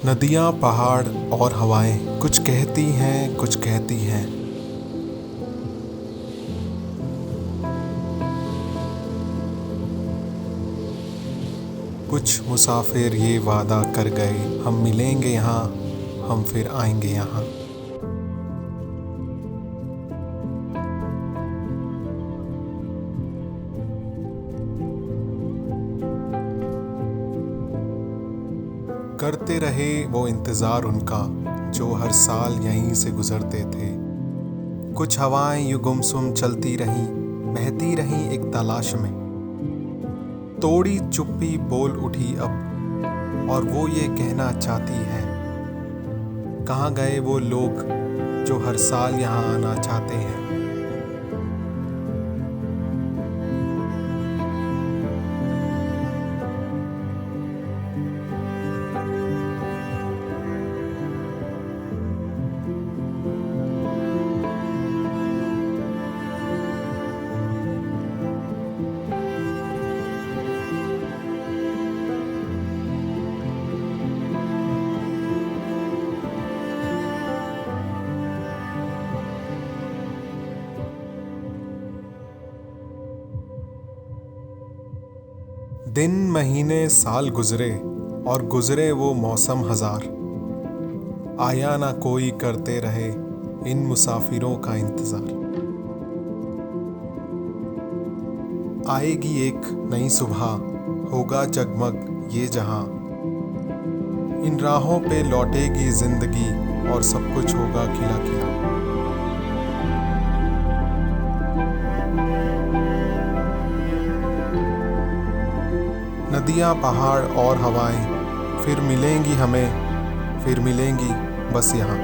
नदियाँ, पहाड़ और हवाएं कुछ कहती हैं, कुछ कहती हैं। कुछ मुसाफिर ये वादा कर गए, हम मिलेंगे यहाँ, हम फिर आएंगे यहाँ। करते रहे वो इंतज़ार उनका, जो हर साल यहीं से गुजरते थे। कुछ हवाएं यूं गुमसुम चलती रहीं, बहती रहीं एक तलाश में। तोड़ी चुप्पी बोल उठी अब, और वो ये कहना चाहती है, कहाँ गए वो लोग जो हर साल यहाँ आना चाहते हैं। दिन महीने साल गुजरे, और गुजरे वो मौसम हजार। आया ना कोई, करते रहे इन मुसाफिरों का इंतजार। आएगी एक नई सुबह, होगा जगमग ये जहां। इन राहों पे लौटेगी जिंदगी, और सब कुछ होगा खिला खिला। नदियाँ, पहाड़ और हवाएं फिर मिलेंगी हमें, फिर मिलेंगी बस यहाँ।